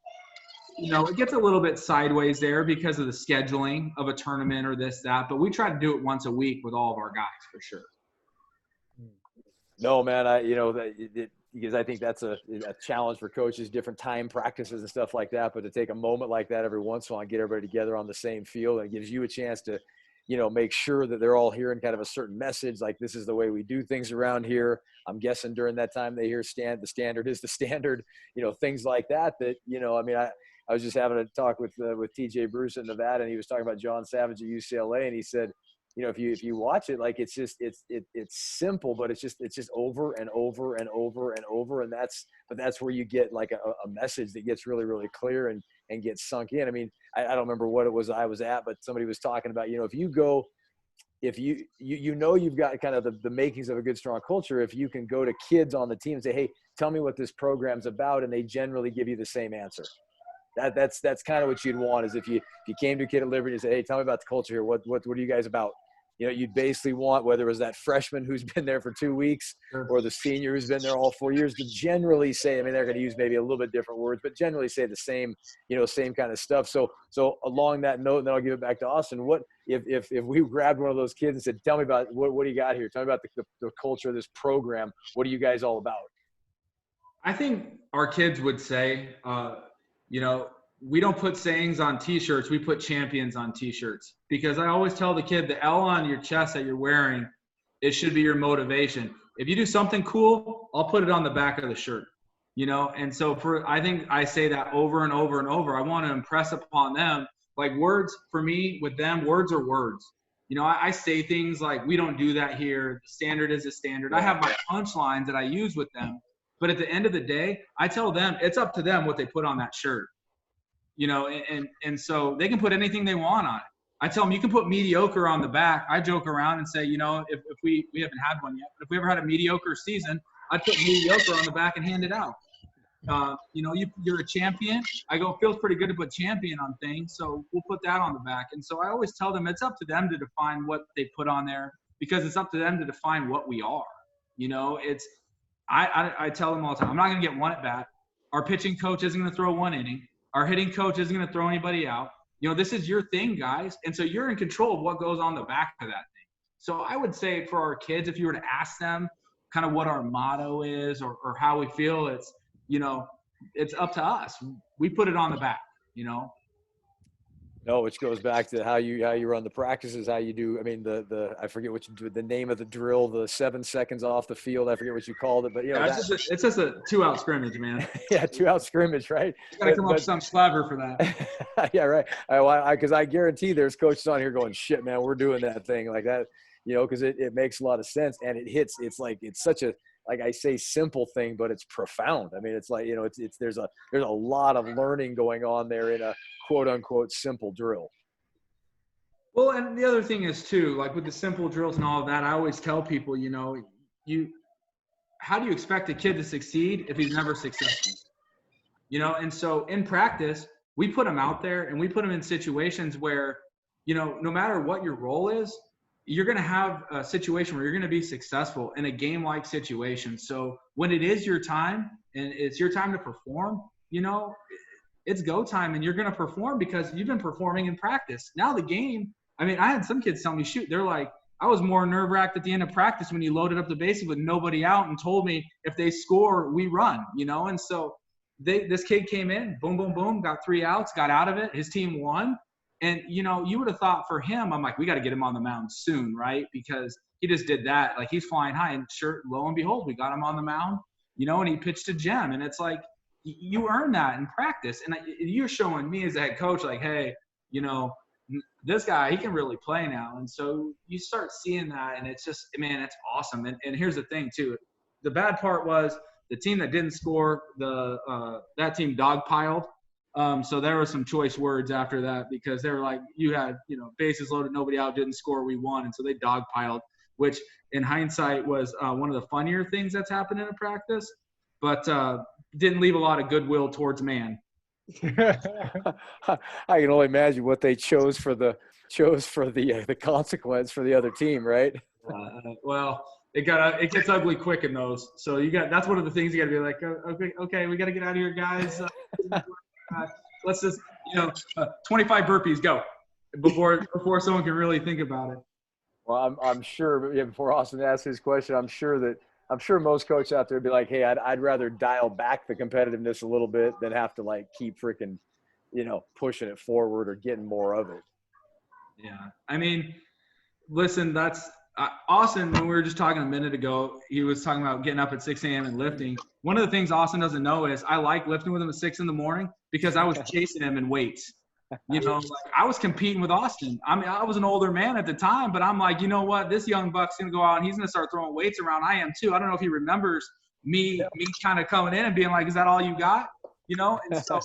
You know, it gets a little bit sideways there because of the scheduling of a tournament or this, that, but we try to do it once a week with all of our guys for sure. No, man, because I think that's a challenge for coaches, different time practices and stuff like that. But to take a moment like that every once in a while and get everybody together on the same field, and it gives you a chance to, you know, make sure that they're all hearing kind of a certain message, like this is the way we do things around here. I'm guessing during that time they hear the standard is the standard, you know, things like that, you know, I mean, I was just having a talk with TJ Bruce in Nevada, and he was talking about John Savage at UCLA, and he said, you know, if you watch it, like it's simple, but it's just over and over and over and over, and that's where you get like a message that gets really, really clear and gets sunk in. I mean, I don't remember what it was I was at, but somebody was talking about, you know, if you know you've got kind of the makings of a good, strong culture, if you can go to kids on the team and say, hey, tell me what this program's about, and they generally give you the same answer. That's kind of what you'd want, is if you came to a kid at Liberty and said, hey, tell me about the culture here. What are you guys about? You know, you'd basically want, whether it was that freshman who's been there for 2 weeks or the senior who's been there all 4 years, to generally say, I mean, they're going to use maybe a little bit different words, but generally say the same, you know, same kind of stuff. So along that note, and then I'll give it back to Austin. What if we grabbed one of those kids and said, tell me about what do you got here? Tell me about the culture of this program. What are you guys all about? I think our kids would say, you know, we don't put sayings on T-shirts. We put champions on T-shirts, because I always tell the kid the L on your chest that you're wearing, it should be your motivation. If you do something cool, I'll put it on the back of the shirt, you know? And so I think I say that over and over and over. I want to impress upon them, like, words for me with them, words are words. You know, I say things like, we don't do that here. The standard is the standard. I have my punchlines that I use with them. But at the end of the day, I tell them it's up to them what they put on that shirt. You know, and so they can put anything they want on it. I tell them you can put mediocre on the back. I joke around and say, you know, if we haven't had one yet, but if we ever had a mediocre season, I'd put mediocre on the back and hand it out. You know, you're a champion. I go, it feels pretty good to put champion on things, so we'll put that on the back. And so I always tell them it's up to them to define what they put on there, because it's up to them to define what we are. You know, I tell them all the time, I'm not going to get one at bat. Our pitching coach isn't going to throw one inning. Our hitting coach isn't going to throw anybody out. You know, this is your thing, guys. And so you're in control of what goes on the back of that thing. So I would say for our kids, if you were to ask them kind of what our motto is or how we feel, it's, you know, it's up to us. We put it on the back, you know. No, which goes back to how you run the practices, how you do. I mean, I forget what you do, the name of the drill, the 7 seconds off the field. I forget what you called it, but you know, yeah, it's just a 2-out scrimmage, man. Yeah, 2-out scrimmage, right? You got to come up with something clever for that. Yeah, right. Because I guarantee there's coaches on here going, shit, man, we're doing that thing like that, you know, because it makes a lot of sense, and it hits. It's like, it's such a, like I say, simple thing, but it's profound. I mean, it's like, you know, there's a lot of learning going on there in a quote unquote simple drill. Well, and the other thing is too, like with the simple drills and all of that, I always tell people, you know, how do you expect a kid to succeed if he's never successful? You know, and so in practice, we put them out there and we put them in situations where, you know, no matter what your role is, you're going to have a situation where you're going to be successful in a game-like situation. So when it is your time and it's your time to perform, you know, it's go time and you're going to perform because you've been performing in practice. Now the game, I mean, I had some kids tell me, shoot, they're like, I was more nerve-wracked at the end of practice when you loaded up the bases with nobody out and told me if they score, we run, you know? And so this kid came in, boom, boom, boom, got 3 outs, got out of it. His team won. And, you know, you would have thought for him, I'm like, we got to get him on the mound soon, right? Because he just did that. Like, he's flying high. And sure, lo and behold, we got him on the mound, you know, and he pitched a gem. And it's like, you earn that in practice. And you're showing me as a head coach, like, hey, this guy, he can really play now. And so you start seeing that, and it's just, man, it's awesome. And here's the thing too. The bad part was the team that didn't score, that team dogpiled. So there were some choice words after that, because they were like, you had, bases loaded, nobody out, didn't score, we won. And so they dogpiled, which in hindsight was one of the funnier things that's happened in a practice, but didn't leave a lot of goodwill towards man. I can only imagine what they chose for the consequence for the other team, right? Well, it gets ugly quick in those. So that's one of the things you got to be like, okay, we got to get out of here, guys. Let's just 25 burpees, go, before someone can really think about it. Well, I'm sure. Yeah, before Austin asks his question, I'm sure most coaches out there would be like, hey, I'd rather dial back the competitiveness a little bit than have to keep freaking, pushing it forward or getting more of it. Yeah. I mean, listen, that's Austin, when we were just talking a minute ago, he was talking about getting up at 6 a.m. and lifting. One of the things Austin doesn't know is I like lifting with him at 6 in the morning because I was chasing him in weights. I was competing with Austin. I mean, I was an older man at the time, but I'm like, you know what? This young buck's going to go out and he's going to start throwing weights around. I am too. I don't know if he remembers me kind of coming in and being like, is that all you got? And so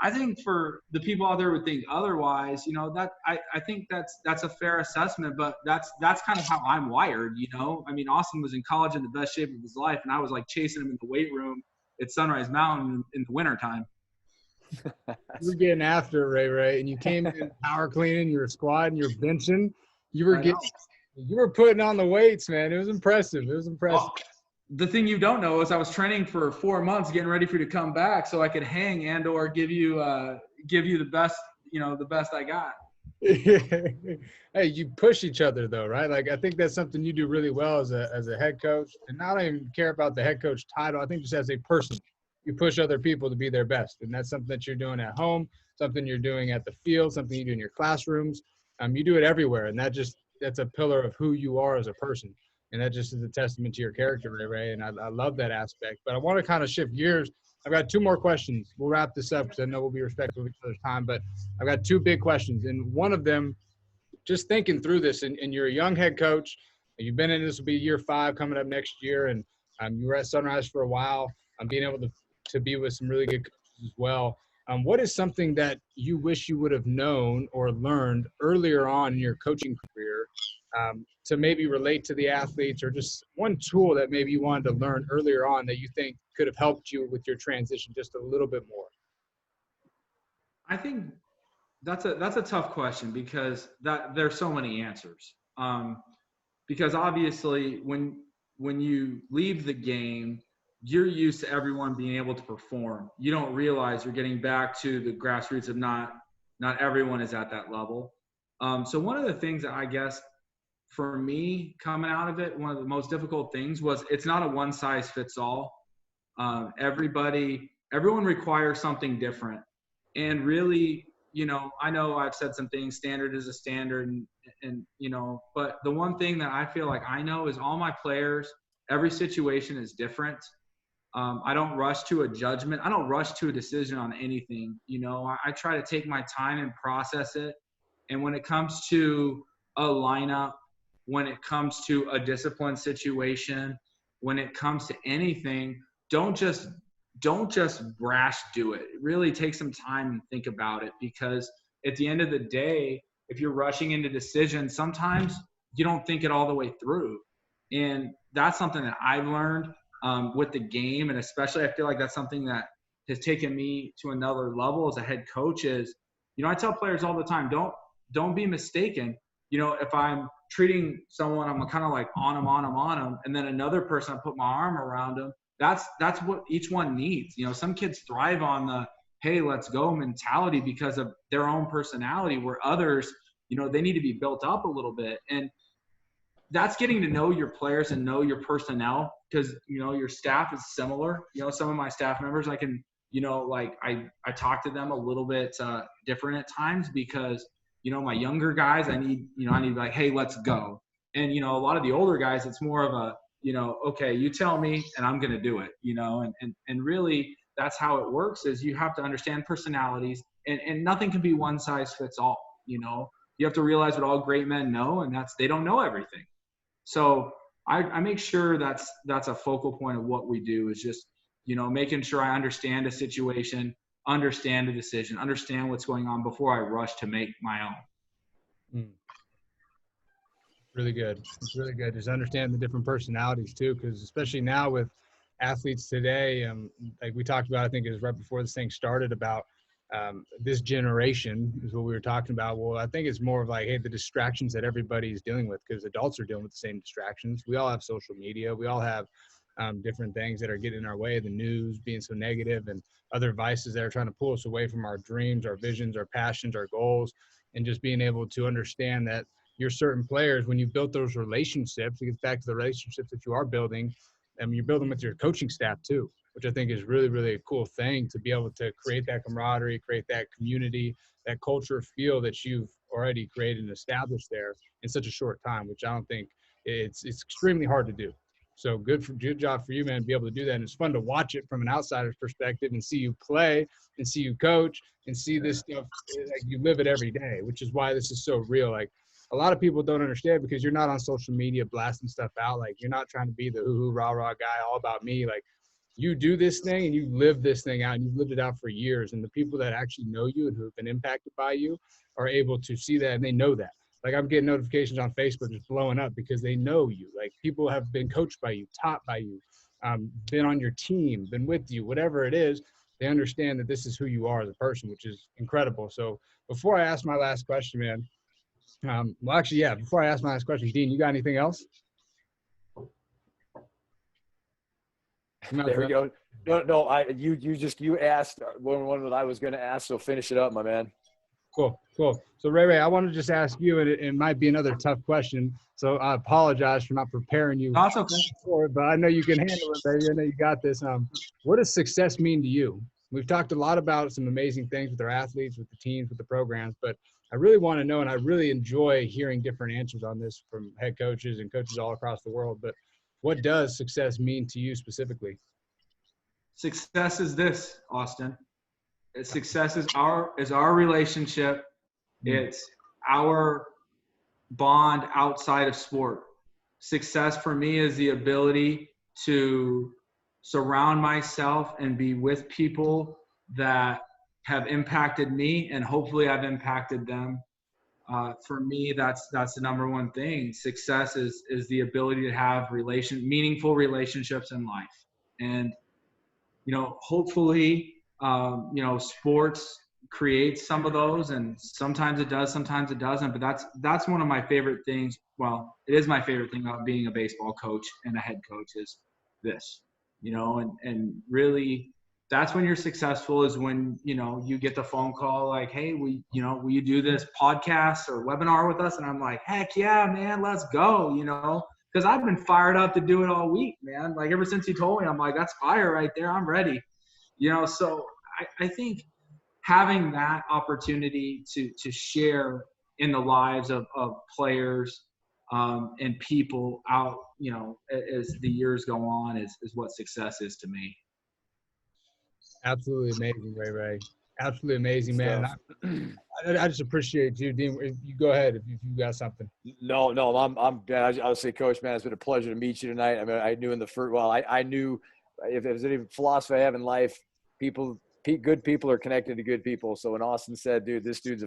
I think for the people out there who think otherwise, that I think that's a fair assessment, but that's kind of how I'm wired. I mean, Austin was in college in the best shape of his life, and I was like chasing him in the weight room at Sunrise Mountain in the wintertime. You were getting after it, Ray, and you came in power cleaning, you were squatting, you were benching, you were putting on the weights, man. It was impressive. Well, the thing you don't know is I was training for 4 months, getting ready for you to come back, so I could hang and or give you the best, the best I got. Hey, you push each other though, right? Like, I think that's something you do really well as a head coach, and I don't even care about the head coach title. I think just as a person, you push other people to be their best. And that's something that you're doing at home, something you're doing at the field, something you do in your classrooms. You do it everywhere. And that's a pillar of who you are as a person. And that just is a testament to your character, Ray. And I love that aspect. But I want to kind of shift gears. I've got 2 more questions. We'll wrap this up because I know we'll be respectful of each other's time. But I've got 2 big questions. And one of them, just thinking through this, and you're a young head coach. You've been in this, will be year 5 coming up next year. And you were at Sunrise for a while. Being able to be with some really good coaches as well. What is something that you wish you would have known or learned earlier on in your coaching career to maybe relate to the athletes, or just one tool that maybe you wanted to learn earlier on that you think could have helped you with your transition just a little bit more? I think that's a tough question because there's so many answers. Because obviously when you leave the game, you're used to everyone being able to perform. You don't realize you're getting back to the grassroots of not everyone is at that level. So one of the things that I guess for me coming out of it, one of the most difficult things was it's not a one size fits all. Everyone requires something different. And really, I know I've said some things, standard is a standard and but the one thing that I feel like I know is all my players, every situation is different. I don't rush to a judgment. I don't rush to a decision on anything. I try to take my time and process it. And when it comes to a lineup, when it comes to a discipline situation, when it comes to anything, don't just brash do it. Really take some time and think about it, because at the end of the day, if you're rushing into decisions, sometimes you don't think it all the way through. And that's something that I've learned with the game. And especially I feel like that's something that has taken me to another level as a head coach is, I tell players all the time, don't be mistaken. If I'm treating someone, I'm kind of like on them. And then another person, I put my arm around them. That's what each one needs. Some kids thrive on the, hey, let's go mentality because of their own personality, where others, they need to be built up a little bit. And that's getting to know your players and know your personnel, because, your staff is similar. Some of my staff members, I can, I talk to them a little bit different at times because, my younger guys, I need like, hey, let's go. And, a lot of the older guys, it's more of a, okay, you tell me and I'm going to do it, and really that's how it works, is you have to understand personalities, and nothing can be one size fits all. You know, you have to realize what all great men know, and that's, they don't know everything. So I make sure that's a focal point of what we do, is just, you know, making sure I understand a situation, understand a decision, understand what's going on before I rush to make my own. Really good. It's really good. Just understand the different personalities too, because especially now with athletes today, like we talked about, I think it was right before this thing started, about this generation is what we were talking about. Well, I think it's more of like, hey, the distractions that everybody's dealing with, because adults are dealing with the same distractions. We all have social media. We all have different things that are getting in our way, the news being so negative, and other vices that are trying to pull us away from our dreams, our visions, our passions, our goals, and just being able to understand that you're certain players, when you built those relationships, it gets back to the relationships that you are building, and you're building with your coaching staff too, which I think is really, really a cool thing, to be able to create that camaraderie, create that community, that culture feel that you've already created and established there in such a short time, which I don't think it's extremely hard to do. So good job for you, man, to be able to do that. And it's fun to watch it from an outsider's perspective and see you play and see you coach and see this stuff, like you live it every day, which is why this is so real. Like, a lot of people don't understand, because you're not on social media blasting stuff out. Like, you're not trying to be the hoo-hoo, rah-rah guy, all about me. Like, you do this thing and you live this thing out, and you've lived it out for years. And the people that actually know you and who have been impacted by you are able to see that, and they know that. Like, I'm getting notifications on Facebook just blowing up because they know you. Like, people have been coached by you, taught by you, been on your team, been with you, whatever it is. They understand that this is who you are as a person, which is incredible. So before I ask my last question, man, well, actually, yeah, before I ask my last question, Dean, you got anything else? There we go. No, you asked one that I was going to ask, so finish it up, my man. Cool. So Ray, I want to just ask you, and it might be another tough question, so I apologize for not preparing you. That's okay. For it, but I know you can handle it, baby. I know you got this. What does success mean to you? We've talked a lot about some amazing things with our athletes, with the teams, with the programs, but I really want to know, and I really enjoy hearing different answers on this from head coaches and coaches all across the world, but what does success mean to you specifically? Success is this, Austin. Success is our relationship. It's our bond outside of sport. Success for me is the ability to surround myself and be with people that have impacted me, and hopefully I've impacted them. For me, that's the number one thing. Success is the ability to have meaningful relationships in life. And, you know, hopefully, you know, sports creates some of those, and sometimes it does, sometimes it doesn't. But that's one of my favorite things. Well, it is my favorite thing about being a baseball coach and a head coach, is this, you know, and really, that's when you're successful, is when, you know, you get the phone call like, hey, will you do this podcast or webinar with us? And I'm like, heck yeah, man, let's go, you know, because I've been fired up to do it all week, man. Like, ever since you told me, I'm like, that's fire right there. I'm ready, you know. So I think having that opportunity to share in the lives of players and people out, you know, as the years go on, is what success is to me. Absolutely amazing, Ray. Absolutely amazing, man. I just appreciate you, Dean. You go ahead if you got something. No, I would say, Coach, man, it's been a pleasure to meet you tonight. I mean, I knew in the first, well, I knew if there's any philosophy I have in life, good people are connected to good people. So when Austin said, dude, this dude's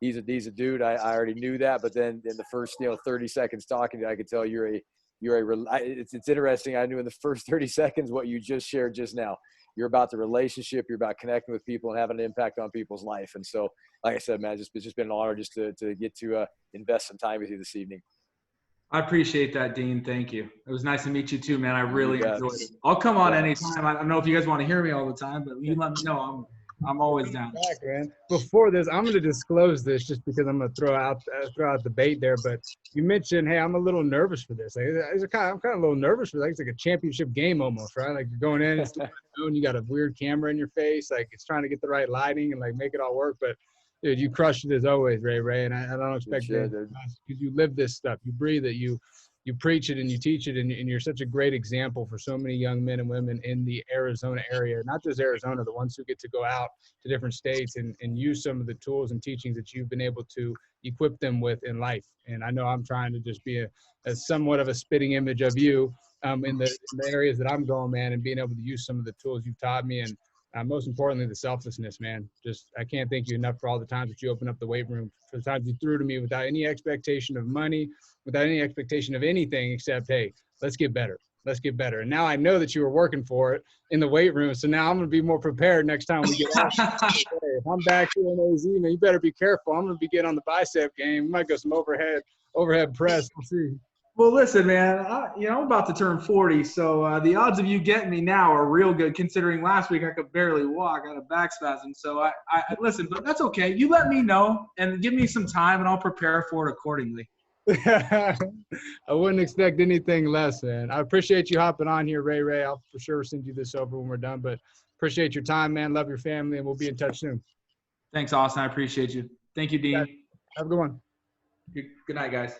he's a dude, I already knew that. But then in the first, 30 seconds talking to you, I could tell it's interesting. I knew in the first 30 seconds what you just shared just now. You're about the relationship. You're about connecting with people and having an impact on people's life. And so, like I said, man, it's just been an honor just to get to invest some time with you this evening. I appreciate that, Dean. Thank you. It was nice to meet you too, man. I really enjoyed it. I'll come on anytime. I don't know if you guys want to hear me all the time, but you let me know. I'm always down. Back, man. Before this, I'm going to disclose this just because I'm going to throw out the bait there. But you mentioned, hey, I'm a little nervous for this. Like, I'm kind of a little nervous for that. It's like a championship game almost, right? Like, you're going in, and you got a weird camera in your face. Like, it's trying to get the right lighting and like make it all work. But dude, you crushed it as always, Ray. And I don't expect that because you live this stuff. You breathe it. You you preach it and you teach it, and you're such a great example for so many young men and women in the Arizona area, not just Arizona, the ones who get to go out to different states and use some of the tools and teachings that you've been able to equip them with in life. And I know I'm trying to just be a somewhat of a spitting image of you in the areas that I'm going, man, and being able to use some of the tools you've taught me. And most importantly, the selflessness, man. Just, I can't thank you enough for all the times that you opened up the weight room, for the times you threw to me without any expectation of money, without any expectation of anything except, hey, let's get better. Let's get better. And now I know that you were working for it in the weight room. So now I'm going to be more prepared next time we get out. If I'm back here in AZ, man, you better be careful. I'm going to be getting on the bicep game. We might go some overhead press. We'll see. Well, listen, man, I'm about to turn 40, so the odds of you getting me now are real good, considering last week I could barely walk. I had a back spasm. So I listen, but that's okay. You let me know and give me some time, and I'll prepare for it accordingly. I wouldn't expect anything less, man. I appreciate you hopping on here, Ray. I'll for sure send you this over when we're done, but appreciate your time, man. Love your family, and we'll be in touch soon. Thanks, Austin. I appreciate you. Thank you, Dean. Have a good one. Good night, guys.